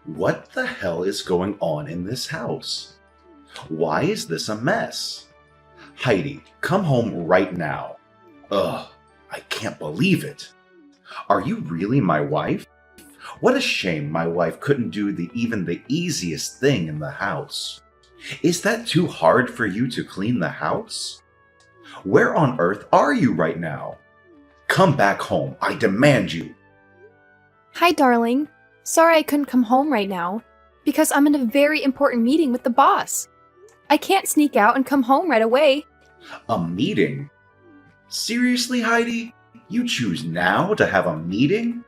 What the hell is going on in this house? Why is this a mess? Heidi, come home right now. Ugh, I can't believe it. Are you really my wife? What a shame my wife couldn't do even the easiest thing in the house. Is that too hard for you to clean the house? Where on earth are you right now? Come back home, I demand you. Hi, darling. Sorry I couldn't come home right now, because I'm in a very important meeting with the boss. I can't sneak out and come home right away. A meeting? Seriously, Heidi? You choose now to have a meeting?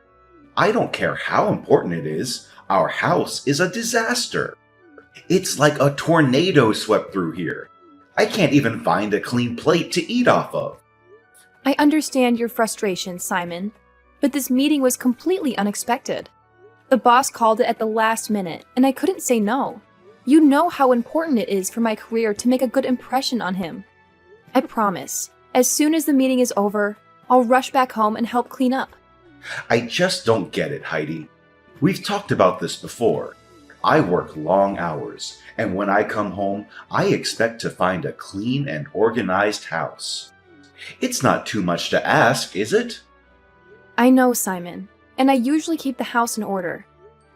I don't care how important it is. Our house is a disaster. It's like a tornado swept through here. I can't even find a clean plate to eat off of. I understand your frustration, Simon, but this meeting was completely unexpected. The boss called it at the last minute, and I couldn't say no. You know how important it is for my career to make a good impression on him. I promise, as soon as the meeting is over, I'll rush back home and help clean up. I just don't get it, Heidi. We've talked about this before. I work long hours, and when I come home, I expect to find a clean and organized house. It's not too much to ask, is it? I know, Simon, and I usually keep the house in order.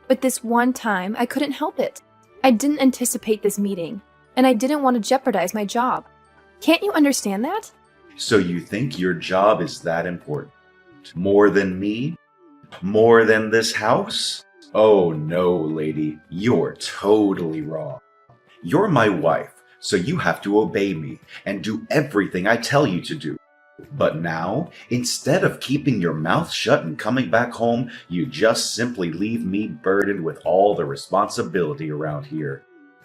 But this one time, I couldn't help it. I didn't anticipate this meeting, and I didn't want to jeopardize my job. Can't you understand that? So you think your job is that important? More than me? More than this house? Oh no, lady, you're totally wrong. You're my wife, so you have to obey me and do everything I tell you to do. But now, instead of keeping your mouth shut and coming back home, you just simply leave me burdened with all the responsibility around here.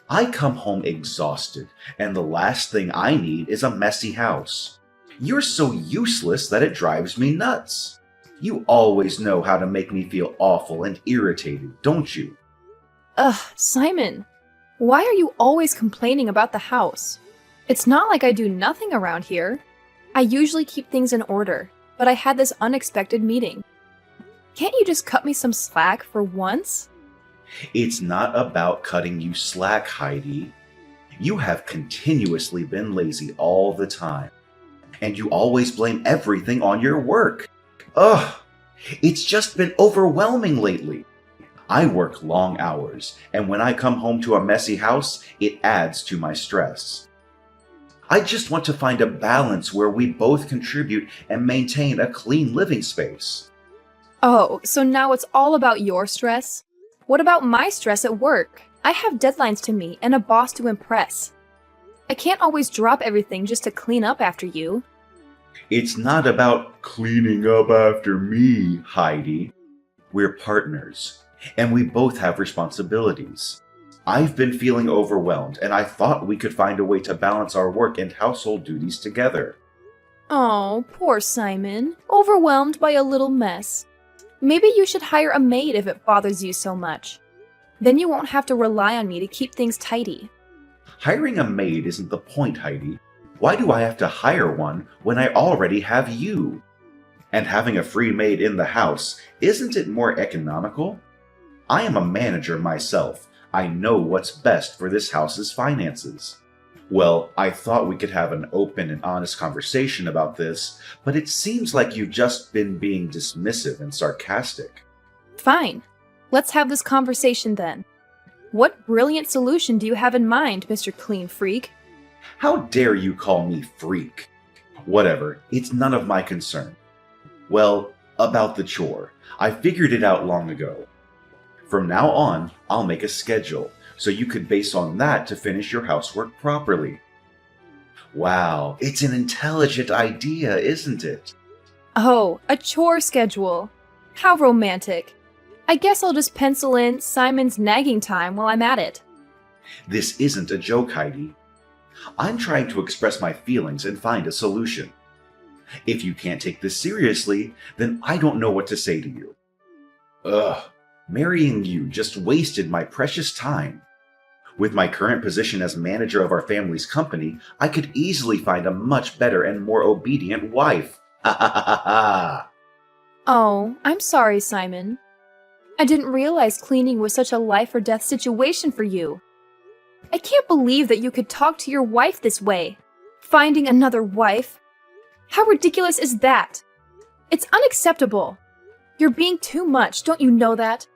I come home exhausted, and the last thing I need is a messy house. You're so useless that it drives me nuts. You always know how to make me feel awful and irritated, don't you? Ugh, Simon, why are you always complaining about the house? It's not like I do nothing around here. I usually keep things in order, but I had this unexpected meeting. Can't you just cut me some slack for once? It's not about cutting you slack, Heidi. You have continuously been lazy all the time, and you always blame everything on your work. Ugh, it's just been overwhelming lately. I work long hours, and when I come home to a messy house, it adds to my stress. I just want to find a balance where we both contribute and maintain a clean living space. Oh, so now it's all about your stress? What about my stress at work? I have deadlines to meet and a boss to impress. I can't always drop everything just to clean up after you. It's not about cleaning up after me, Heidi. We're partners, and we both have responsibilities. I've been feeling overwhelmed, and I thought we could find a way to balance our work and household duties together. Oh, poor Simon. Overwhelmed by a little mess. Maybe you should hire a maid if it bothers you so much. Then you won't have to rely on me to keep things tidy. Hiring a maid isn't the point, Heidi. Why do I have to hire one when I already have you? And having a free maid in the house, isn't it more economical? I am a manager myself. I know what's best for this house's finances. Well, I thought we could have an open and honest conversation about this, but it seems like you've just been being dismissive and sarcastic. Fine. Let's have this conversation then. What brilliant solution do you have in mind, Mr. Clean Freak? How dare you call me freak? Whatever, it's none of my concern. Well, about the chore. I figured it out long ago. From now on, I'll make a schedule, so you could base on that to finish your housework properly. Wow, it's an intelligent idea, isn't it? Oh, a chore schedule. How romantic. I guess I'll just pencil in Simon's nagging time while I'm at it. This isn't a joke, Heidi. I'm trying to express my feelings and find a solution. If you can't take this seriously, then I don't know what to say to you. Ugh, marrying you just wasted my precious time. With my current position as manager of our family's company, I could easily find a much better and more obedient wife. Ha ha ha ha ha! Oh, I'm sorry, Simon. I didn't realize cleaning was such a life or death situation for you. I can't believe that you could talk to your wife this way. Finding another wife? How ridiculous is that? It's unacceptable. You're being too much, don't you know that?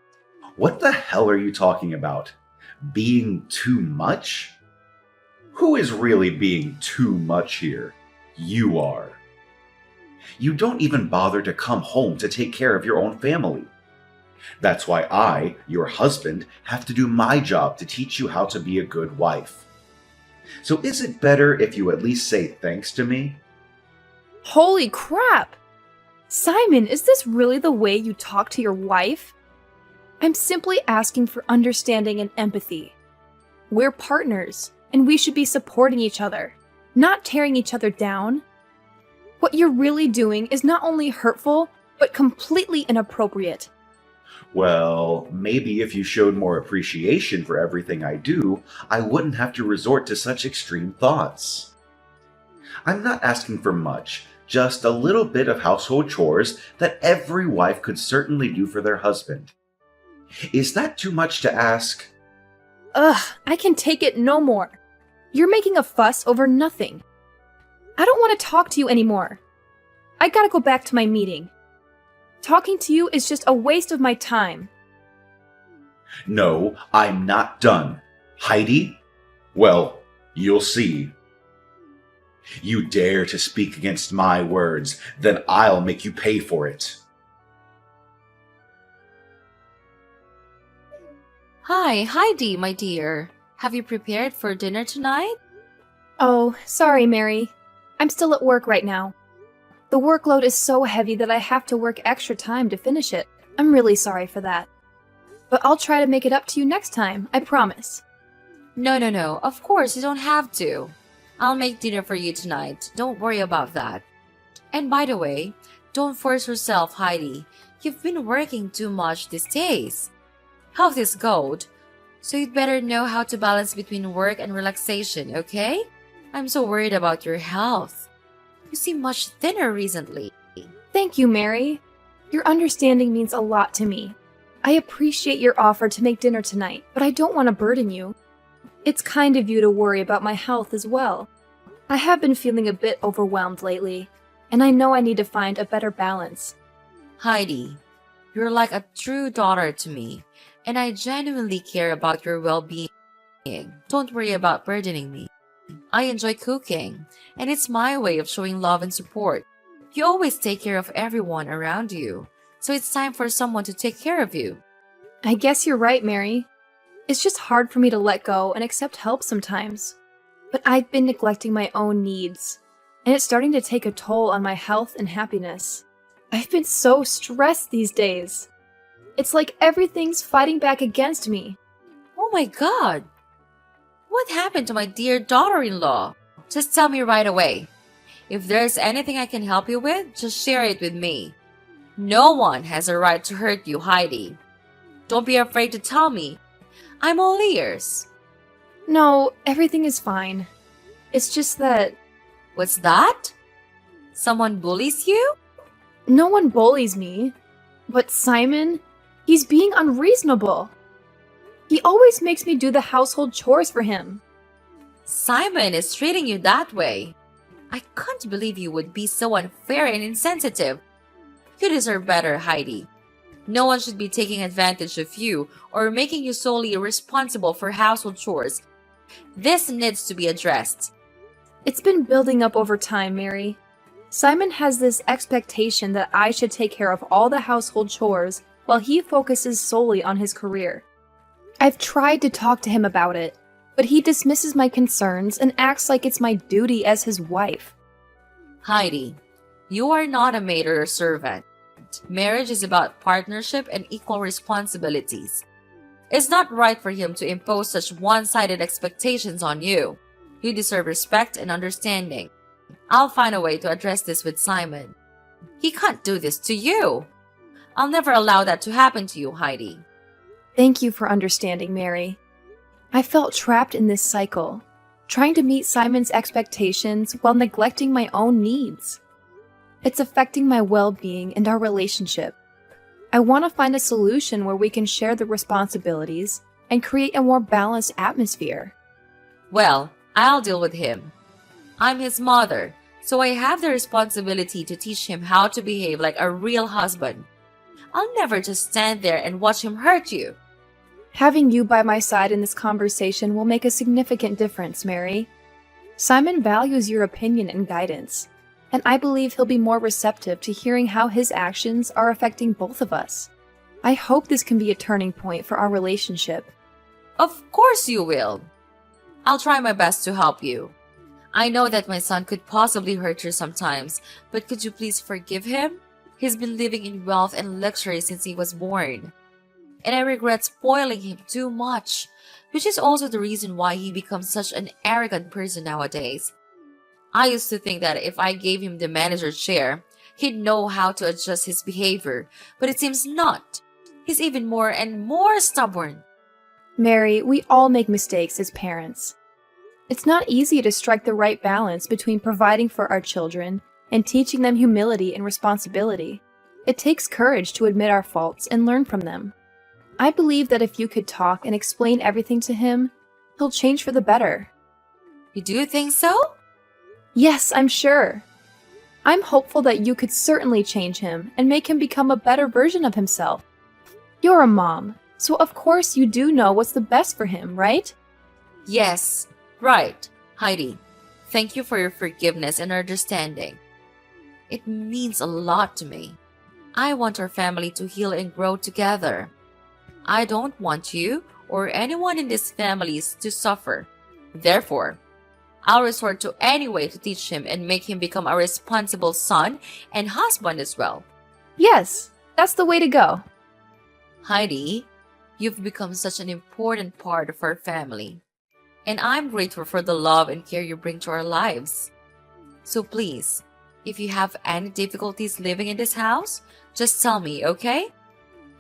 What the hell are you talking about? Being too much? Who is really being too much here? You are. You don't even bother to come home to take care of your own family. That's why I, your husband, have to do my job to teach you how to be a good wife. So is it better if you at least say thanks to me? Holy crap! Simon, is this really the way you talk to your wife? I'm simply asking for understanding and empathy. We're partners, and we should be supporting each other, not tearing each other down. What you're really doing is not only hurtful, but completely inappropriate. Well, maybe if you showed more appreciation for everything I do, I wouldn't have to resort to such extreme thoughts. I'm not asking for much, just a little bit of household chores that every wife could certainly do for their husband. Is that too much to ask? Ugh, I can take it no more. You're making a fuss over nothing. I don't want to talk to you anymore. I gotta go back to my meeting. Talking to you is just a waste of my time. No, I'm not done. Heidi? Well, you'll see. You dare to speak against my words, then I'll make you pay for it. Hi, Heidi, my dear. Have you prepared for dinner tonight? Oh, sorry, Mary. I'm still at work right now. The workload is so heavy that I have to work extra time to finish it. I'm really sorry for that. But I'll try to make it up to you next time, I promise. No. Of course, you don't have to. I'll make dinner for you tonight. Don't worry about that. And by the way, don't force yourself, Heidi. You've been working too much these days. Health is gold, so you'd better know how to balance between work and relaxation, okay? I'm so worried about your health. You seem much thinner recently. Thank you, Mary. Your understanding means a lot to me. I appreciate your offer to make dinner tonight, but I don't want to burden you. It's kind of you to worry about my health as well. I have been feeling a bit overwhelmed lately, and I know I need to find a better balance. Heidi, you're like a true daughter to me, and I genuinely care about your well-being. Don't worry about burdening me. I enjoy cooking, and it's my way of showing love and support. You always take care of everyone around you, so it's time for someone to take care of you. I guess you're right, Mary. It's just hard for me to let go and accept help sometimes. But I've been neglecting my own needs, and it's starting to take a toll on my health and happiness. I've been so stressed these days. It's like everything's fighting back against me. Oh my god! What happened to my dear daughter-in-law? Just tell me right away. If there's anything I can help you with, just share it with me. No one has a right to hurt you, Heidi. Don't be afraid to tell me. I'm all ears. No, everything is fine. It's just that What's that? Someone bullies you? no one bullies me. But Simon, he's being unreasonable. He always makes me do the household chores for him. Simon is treating you that way. I can't believe you would be so unfair and insensitive. You deserve better, Heidi. No one should be taking advantage of you or making you solely responsible for household chores. This needs to be addressed. It's been building up over time, Mary. Simon has this expectation that I should take care of all the household chores while he focuses solely on his career. I've tried to talk to him about it, but he dismisses my concerns and acts like it's my duty as his wife. Heidi, you are not a maid or a servant. Marriage is about partnership and equal responsibilities. It's not right for him to impose such one-sided expectations on you. You deserve respect and understanding. I'll find a way to address this with Simon. He can't do this to you. I'll never allow that to happen to you, Heidi. Thank you for understanding, Mary. I felt trapped in this cycle, trying to meet Simon's expectations while neglecting my own needs. It's affecting my well-being and our relationship. I want to find a solution where we can share the responsibilities and create a more balanced atmosphere. Well, I'll deal with him. I'm his mother, so I have the responsibility to teach him how to behave like a real husband. I'll never just stand there and watch him hurt you. Having you by my side in this conversation will make a significant difference, Mary. Simon values your opinion and guidance, and I believe he'll be more receptive to hearing how his actions are affecting both of us. I hope this can be a turning point for our relationship. Of course you will. I'll try my best to help you. I know that my son could possibly hurt you sometimes, but could you please forgive him? He's been living in wealth and luxury since he was born. And I regret spoiling him too much, which is also the reason why he becomes such an arrogant person nowadays. I used to think that if I gave him the manager's chair, he'd know how to adjust his behavior, but it seems not. He's even more and more stubborn. Mary, we all make mistakes as parents. It's not easy to strike the right balance between providing for our children and teaching them humility and responsibility. It takes courage to admit our faults and learn from them. I believe that if you could talk and explain everything to him, he'll change for the better. You do think so? Yes, I'm sure. I'm hopeful that you could certainly change him and make him become a better version of himself. You're a mom, so of course you do know what's the best for him, right? Yes, right. Heidi, thank you for your forgiveness and understanding. It means a lot to me. I want our family to heal and grow together. I don't want you or anyone in these families to suffer. Therefore, I'll resort to any way to teach him and make him become a responsible son and husband as well. Yes, that's the way to go. Heidi, you've become such an important part of our family. And I'm grateful for the love and care you bring to our lives. So please, if you have any difficulties living in this house, just tell me, okay?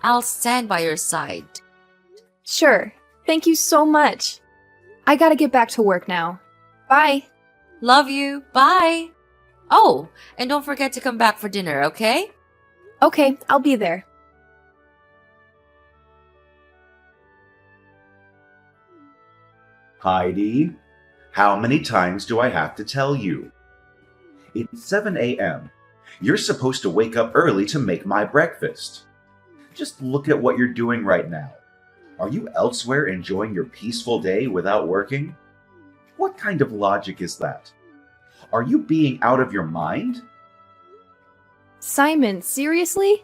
I'll stand by your side. Sure. Thank you so much. I gotta get back to work now. Bye. Love you. Bye. Oh, and don't forget to come back for dinner, okay? Okay, I'll be there. Heidi, how many times do I have to tell you? It's 7 a.m. You're supposed to wake up early to make my breakfast. Just look at what you're doing right now. Are you elsewhere enjoying your peaceful day without working? What kind of logic is that? Are you being out of your mind? Simon, seriously?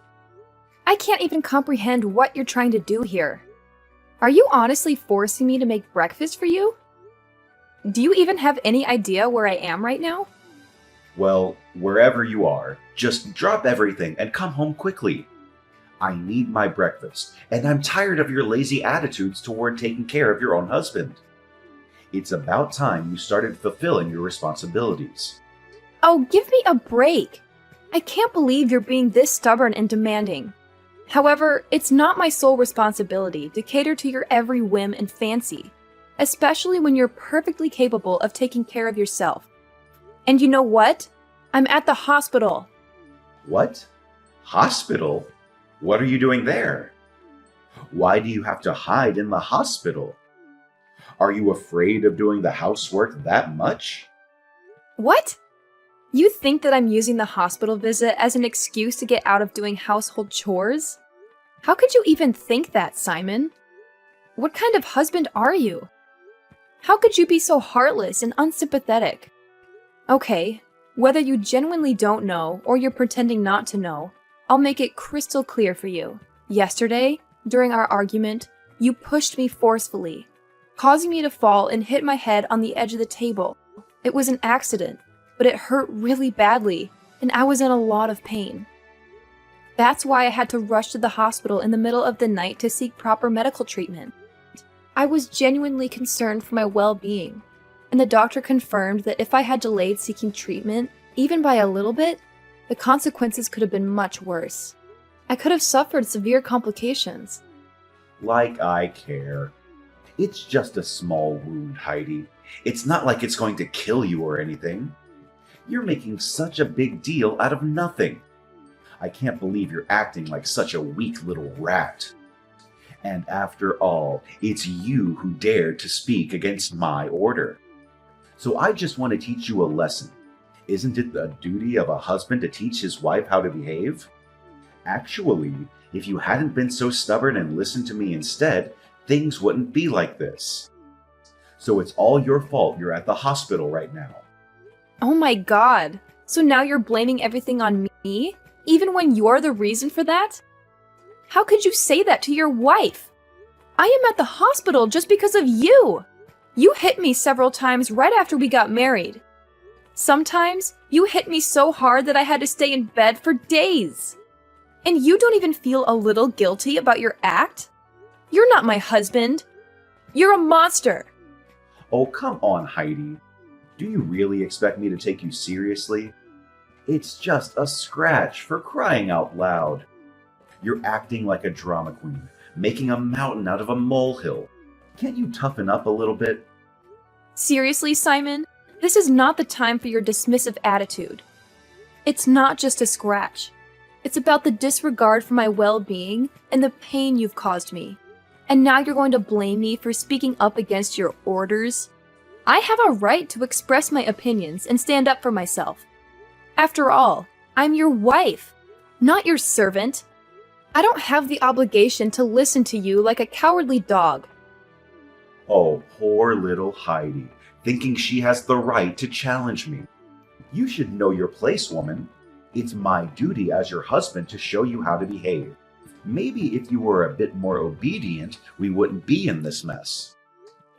I can't even comprehend what you're trying to do here. Are you honestly forcing me to make breakfast for you? Do you even have any idea where I am right now? Well, wherever you are, just drop everything and come home quickly. I need my breakfast, and I'm tired of your lazy attitudes toward taking care of your own husband. It's about time you started fulfilling your responsibilities. Oh, give me a break. I can't believe you're being this stubborn and demanding. However, it's not my sole responsibility to cater to your every whim and fancy, especially when you're perfectly capable of taking care of yourself. And you know what? I'm at the hospital. What? Hospital? What are you doing there? Why do you have to hide in the hospital? Are you afraid of doing the housework that much? What? You think that I'm using the hospital visit as an excuse to get out of doing household chores? How could you even think that, Simon? What kind of husband are you? How could you be so heartless and unsympathetic? Okay, whether you genuinely don't know or you're pretending not to know, I'll make it crystal clear for you. Yesterday, during our argument, you pushed me forcefully, causing me to fall and hit my head on the edge of the table. It was an accident, but it hurt really badly, and I was in a lot of pain. That's why I had to rush to the hospital in the middle of the night to seek proper medical treatment. I was genuinely concerned for my well-being, and the doctor confirmed that if I had delayed seeking treatment, even by a little bit, the consequences could have been much worse. I could have suffered severe complications. Like I care. It's just a small wound, Heidi. It's not like it's going to kill you or anything. You're making such a big deal out of nothing. I can't believe you're acting like such a weak little rat. And after all, it's you who dared to speak against my order. So I just want to teach you a lesson. Isn't it the duty of a husband to teach his wife how to behave? Actually, if you hadn't been so stubborn and listened to me instead, things wouldn't be like this. So it's all your fault you're at the hospital right now. Oh my god. So now you're blaming everything on me? Even when you're the reason for that? How could you say that to your wife? I am at the hospital just because of you. You hit me several times right after we got married. Sometimes you hit me so hard that I had to stay in bed for days. And you don't even feel a little guilty about your act? You're not my husband. You're a monster. Oh, come on, Heidi. Do you really expect me to take you seriously? It's just a scratch, for crying out loud. You're acting like a drama queen, making a mountain out of a molehill. Can't you toughen up a little bit? Seriously, Simon? This is not the time for your dismissive attitude. It's not just a scratch. It's about the disregard for my well-being and the pain you've caused me. And now you're going to blame me for speaking up against your orders? I have a right to express my opinions and stand up for myself. After all, I'm your wife, not your servant. I don't have the obligation to listen to you like a cowardly dog. Oh, poor little Heidi, thinking she has the right to challenge me. You should know your place, woman. It's my duty as your husband to show you how to behave. Maybe if you were a bit more obedient, we wouldn't be in this mess.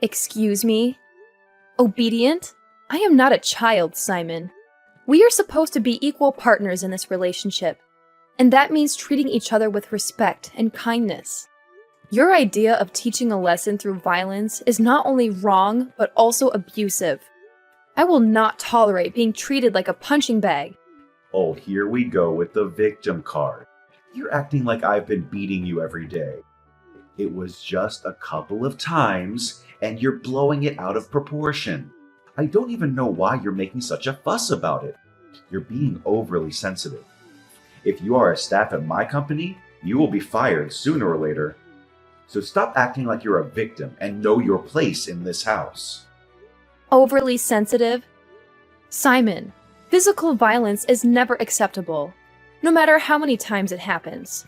Excuse me? Obedient? I am not a child, Simon. We are supposed to be equal partners in this relationship, and that means treating each other with respect and kindness. Your idea of teaching a lesson through violence is not only wrong, but also abusive. I will not tolerate being treated like a punching bag. Oh, here we go with the victim card. You're acting like I've been beating you every day. It was just a couple of times, and you're blowing it out of proportion. I don't even know why you're making such a fuss about it. You're being overly sensitive. If you are a staff at my company, you will be fired sooner or later. So stop acting like you're a victim and know your place in this house. Overly sensitive? Simon, physical violence is never acceptable, no matter how many times it happens.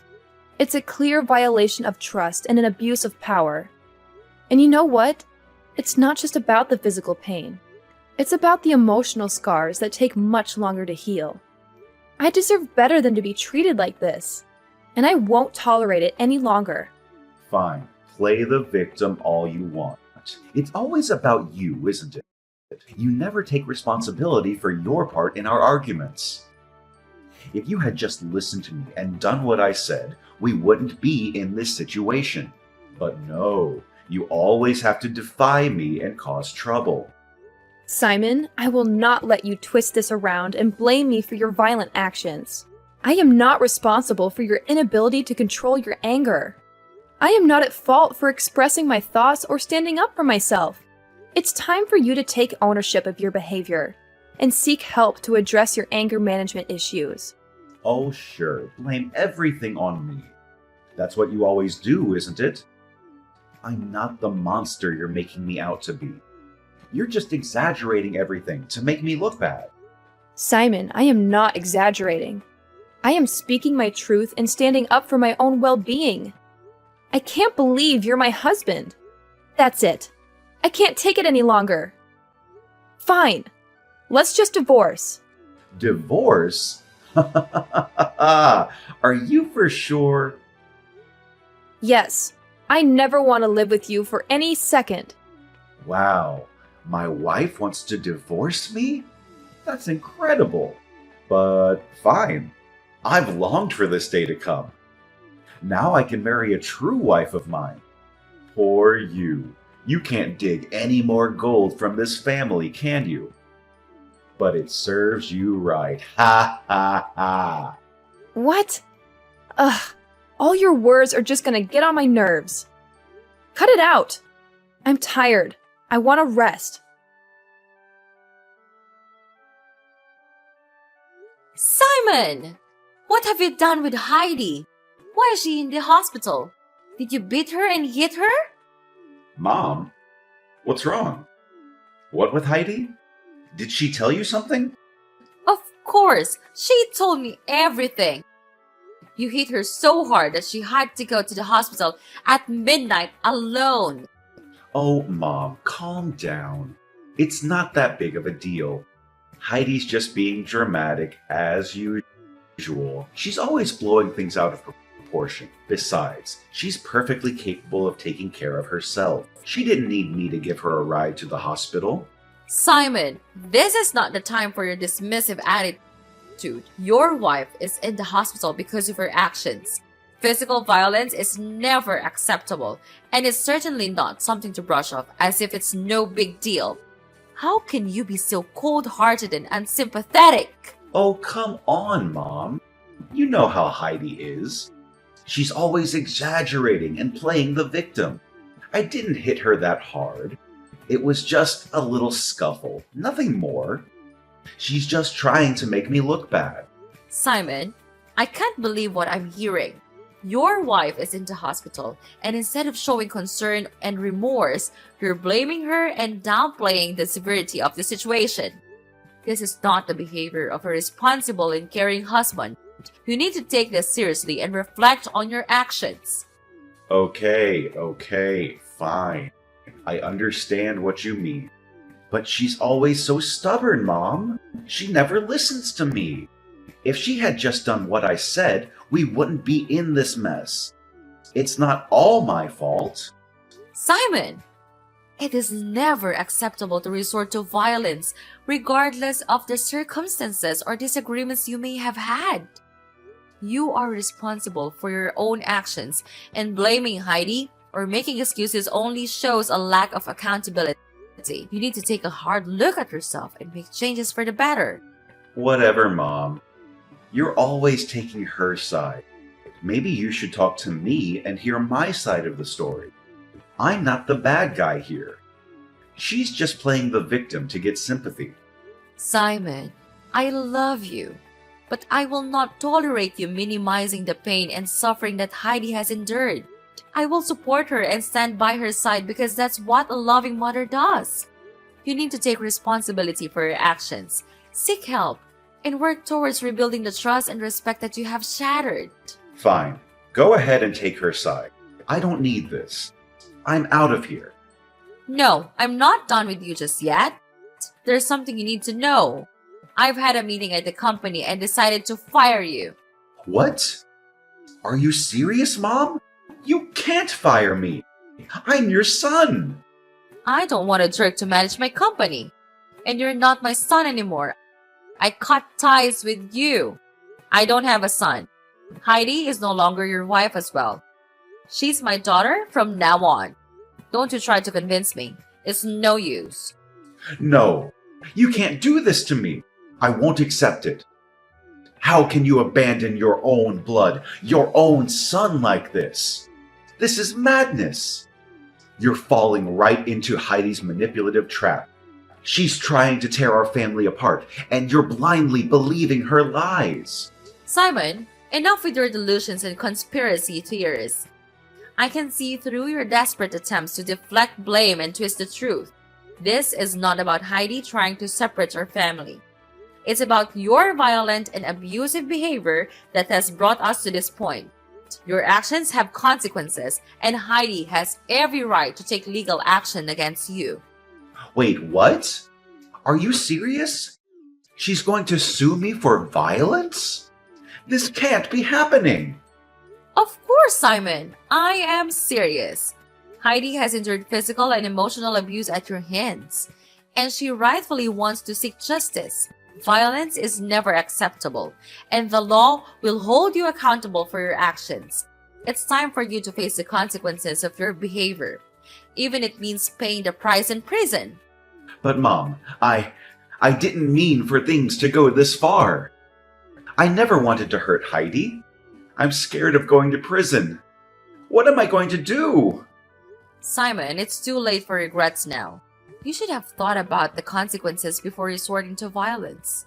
It's a clear violation of trust and an abuse of power. And you know what? It's not just about the physical pain. It's about the emotional scars that take much longer to heal. I deserve better than to be treated like this, and I won't tolerate it any longer. Fine, play the victim all you want. It's always about you, isn't it? You never take responsibility for your part in our arguments. If you had just listened to me and done what I said, we wouldn't be in this situation. But no, you always have to defy me and cause trouble. Simon, I will not let you twist this around and blame me for your violent actions. I am not responsible for your inability to control your anger. I am not at fault for expressing my thoughts or standing up for myself. It's time for you to take ownership of your behavior and seek help to address your anger management issues. Oh, sure, blame everything on me. That's what you always do, isn't it? I'm not the monster you're making me out to be. You're just exaggerating everything to make me look bad. Simon, I am not exaggerating. I am speaking my truth and standing up for my own well-being. I can't believe you're my husband. That's it. I can't take it any longer. Fine. Let's just divorce. Divorce? Are you for sure? Yes. I never want to live with you for any second. Wow, my wife wants to divorce me? That's incredible. But fine. I've longed for this day to come. Now I can marry a true wife of mine. Poor you. You can't dig any more gold from this family, can you? But it serves you right. Ha ha ha. What? Ugh. All your words are just gonna get on my nerves. Cut it out. I'm tired. I want to rest. Simon! What have you done with Heidi? Why is she in the hospital? Did you beat her and hit her? Mom, what's wrong? What with Heidi? Did she tell you something? Of course, she told me everything. You hit her so hard that she had to go to the hospital at midnight alone. Oh, Mom, calm down. It's not that big of a deal. Heidi's just being dramatic as usual. She's always blowing things out of proportion. Besides, she's perfectly capable of taking care of herself. She didn't need me to give her a ride to the hospital. Simon, this is not the time for your dismissive attitude. Your wife is in the hospital because of her actions. Physical violence is never acceptable, and it's certainly not something to brush off as if it's no big deal. How can you be so cold-hearted and unsympathetic? Oh, come on, Mom. You know how Heidi is. She's always exaggerating and playing the victim. I didn't hit her that hard. It was just a little scuffle, nothing more. She's just trying to make me look bad. Simon, I can't believe what I'm hearing. Your wife is in the hospital, and instead of showing concern and remorse, you're blaming her and downplaying the severity of the situation. This is not the behavior of a responsible and caring husband. You need to take this seriously and reflect on your actions. Okay, fine. I understand what you mean. But she's always so stubborn, Mom. She never listens to me. If she had just done what I said, we wouldn't be in this mess. It's not all my fault. Simon, it is never acceptable to resort to violence, regardless of the circumstances or disagreements you may have had. You are responsible for your own actions, and blaming Heidi or making excuses only shows a lack of accountability. You need to take a hard look at yourself and make changes for the better. Whatever, Mom. You're always taking her side. Maybe you should talk to me and hear my side of the story. I'm not the bad guy here. She's just playing the victim to get sympathy. Simon, I love you, but I will not tolerate you minimizing the pain and suffering that Heidi has endured. I will support her and stand by her side because that's what a loving mother does. You need to take responsibility for your actions, seek help, and work towards rebuilding the trust and respect that you have shattered. Fine. Go ahead and take her side. I don't need this. I'm out of here. No, I'm not done with you just yet. There's something you need to know. I've had a meeting at the company and decided to fire you. What? Are you serious, Mom? You can't fire me. I'm your son. I don't want a jerk to manage my company. And you're not my son anymore. I cut ties with you. I don't have a son. Heidi is no longer your wife as well. She's my daughter from now on. Don't you try to convince me. It's no use. No, you can't do this to me. I won't accept it. How can you abandon your own blood, your own son like this? This is madness. You're falling right into Heidi's manipulative trap. She's trying to tear our family apart, and you're blindly believing her lies. Simon, enough with your delusions and conspiracy theories. I can see through your desperate attempts to deflect blame and twist the truth. This is not about Heidi trying to separate our family. It's about your violent and abusive behavior that has brought us to this point. Your actions have consequences, and Heidi has every right to take legal action against you. Wait, what? Are you serious? She's going to sue me for violence? This can't be happening. Of course, Simon. I am serious. Heidi has endured physical and emotional abuse at your hands, and she rightfully wants to seek justice. Violence is never acceptable, and the law will hold you accountable for your actions. It's time for you to face the consequences of your behavior, even if it means paying the price in prison. But Mom, I didn't mean for things to go this far. I never wanted to hurt Heidi. I'm scared of going to prison. What am I going to do? Simon, it's too late for regrets now. You should have thought about the consequences before resorting to violence.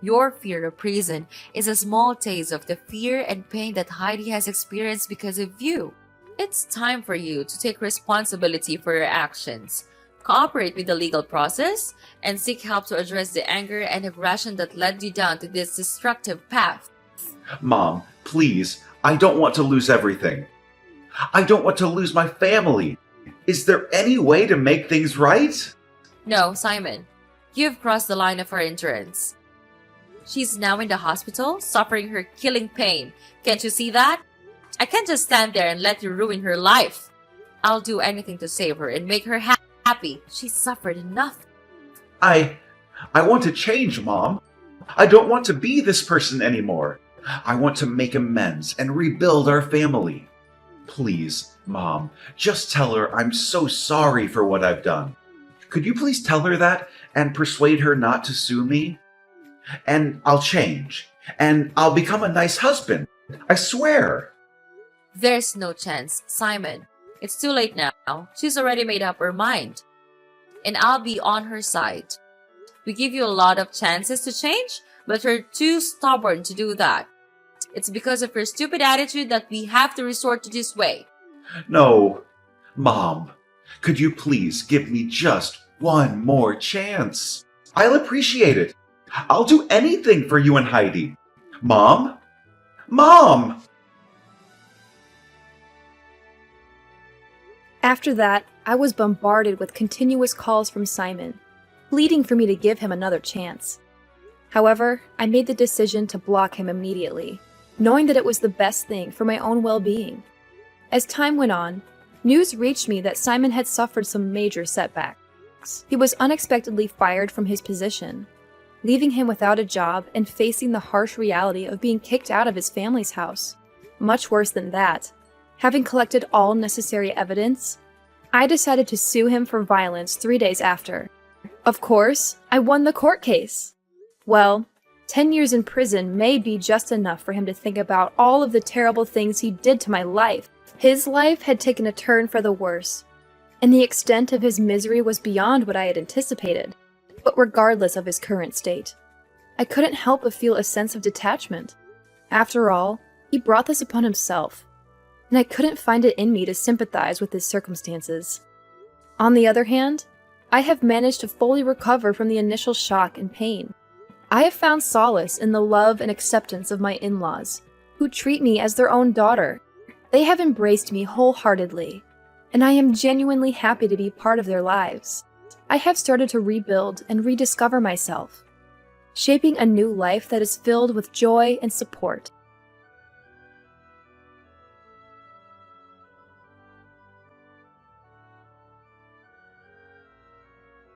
Your fear of prison is a small taste of the fear and pain that Heidi has experienced because of you. It's time for you to take responsibility for your actions, cooperate with the legal process, and seek help to address the anger and aggression that led you down to this destructive path. Mom, please, I don't want to lose everything. I don't want to lose my family. Is there any way to make things right? No, Simon, you've crossed the line of her endurance. She's now in the hospital, suffering her killing pain. Can't you see that? I can't just stand there and let you ruin her life. I'll do anything to save her and make her happy. She's suffered enough. I want to change, Mom. I don't want to be this person anymore. I want to make amends and rebuild our family. Please, Mom, just tell her I'm so sorry for what I've done. Could you please tell her that and persuade her not to sue me? And I'll change. And I'll become a nice husband. I swear. There's no chance, Simon. It's too late now. She's already made up her mind. And I'll be on her side. We give you a lot of chances to change, but you're too stubborn to do that. It's because of your stupid attitude that we have to resort to this way. No. Mom, could you please give me just one more chance? I'll appreciate it. I'll do anything for you and Heidi. Mom? Mom! After that, I was bombarded with continuous calls from Simon, pleading for me to give him another chance. However, I made the decision to block him immediately, knowing that it was the best thing for my own well-being. As time went on, news reached me that Simon had suffered some major setbacks. He was unexpectedly fired from his position, leaving him without a job and facing the harsh reality of being kicked out of his family's house. Much worse than that, having collected all necessary evidence, I decided to sue him for violence 3 days after. Of course, I won the court case. Well, 10 years in prison may be just enough for him to think about all of the terrible things he did to my life. His life had taken a turn for the worse, and the extent of his misery was beyond what I had anticipated. But regardless of his current state, I couldn't help but feel a sense of detachment. After all, he brought this upon himself, and I couldn't find it in me to sympathize with his circumstances. On the other hand, I have managed to fully recover from the initial shock and pain. I have found solace in the love and acceptance of my in-laws, who treat me as their own daughter. They have embraced me wholeheartedly, and I am genuinely happy to be part of their lives. I have started to rebuild and rediscover myself, shaping a new life that is filled with joy and support.